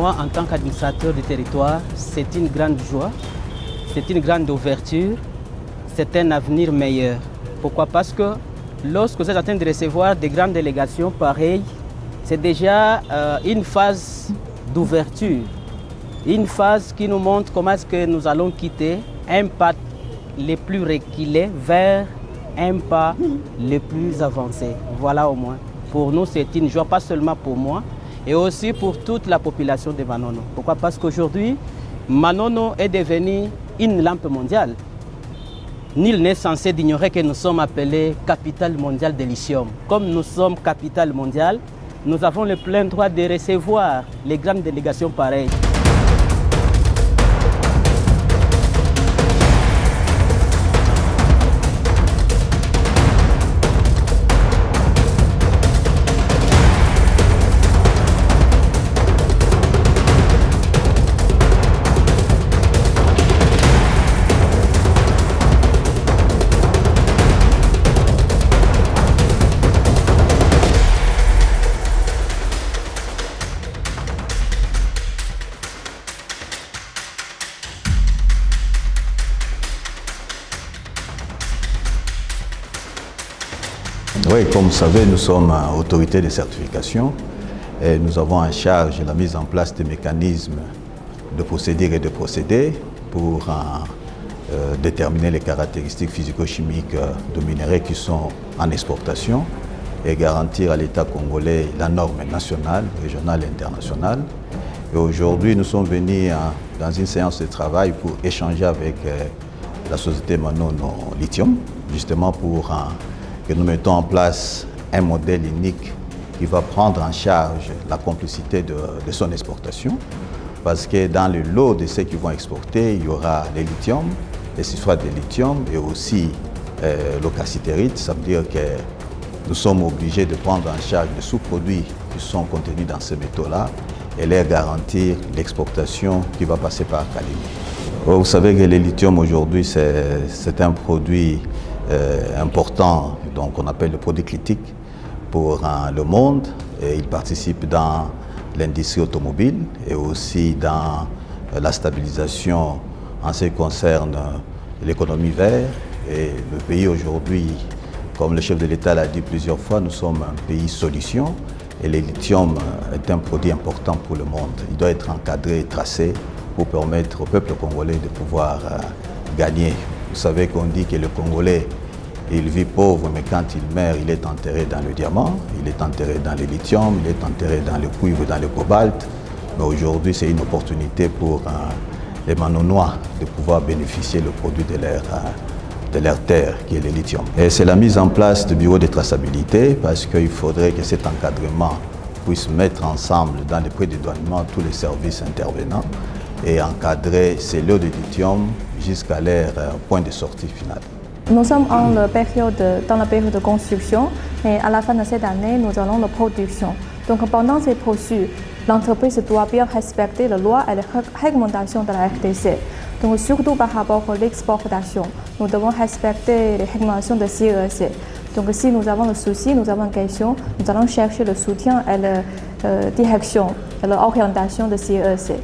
moi, en tant qu'administrateur du territoire, c'est une grande joie, c'est une grande ouverture, c'est un avenir meilleur. Pourquoi? Parce que lorsque vous êtes en train de recevoir des grandes délégations pareilles, c'est déjà une phase d'ouverture, une phase qui nous montre comment est-ce que nous allons quitter un pas les plus reculés vers un pas les plus avancés. Voilà au moins. Pour nous, c'est une joie, pas seulement pour moi, et aussi pour toute la population de Manono. Pourquoi? Parce qu'aujourd'hui, Manono est devenue une lampe mondiale. Nul n'est censé d'ignorer que nous sommes appelés capitale mondiale de lithium. Comme nous sommes capitale mondiale, nous avons le plein droit de recevoir les grandes délégations pareilles. Oui, comme vous savez, nous sommes autorité de certification et nous avons en charge la mise en place des mécanismes de procédures et de procédés pour déterminer les caractéristiques physico-chimiques de minerais qui sont en exportation et garantir à l'État congolais la norme nationale, régionale et internationale. Et aujourd'hui, nous sommes venus dans une séance de travail pour échanger avec la société Manono Lithium, justement pour que nous mettons en place un modèle unique qui va prendre en charge la complicité de son exportation. Parce que dans le lot de ceux qui vont exporter, il y aura les lithium, les sulfates de lithium et aussi l'ocacitérite. Ça veut dire que nous sommes obligés de prendre en charge les sous-produits qui sont contenus dans ces métaux-là et leur garantir l'exportation qui va passer par Kalimi. Vous savez que le lithium aujourd'hui, c'est un produit important, donc on appelle le produit critique pour le monde, et il participe dans l'industrie automobile et aussi dans la stabilisation en ce qui concerne l'économie verte. Et le pays aujourd'hui, comme le chef de l'État l'a dit plusieurs fois, nous sommes un pays solution et le lithium est un produit important pour le monde. Il doit être encadré et tracé pour permettre au peuple congolais de pouvoir gagner. Vous savez qu'on dit que le Congolais, il vit pauvre, mais quand il meurt, il est enterré dans le diamant, il est enterré dans le lithium, il est enterré dans le cuivre, dans le cobalt. Mais aujourd'hui, c'est une opportunité pour les Manonois de pouvoir bénéficier le produit de leur terre, qui est le lithium. Et c'est la mise en place du bureau de traçabilité, parce qu'il faudrait que cet encadrement puisse mettre ensemble dans le prédédouanement tous les services intervenants et encadrer ces lots de lithium jusqu'à leur point de sortie final. Nous sommes dans la période de construction et à la fin de cette année, nous allons la production. Donc pendant cette procédure, l'entreprise doit bien respecter la loi et les réglementations de la RDC. Donc surtout par rapport à l'exportation, nous devons respecter les réglementations de CEC. Donc si nous avons le souci, nous avons une question, nous allons chercher le soutien et la direction et l'orientation de CEC.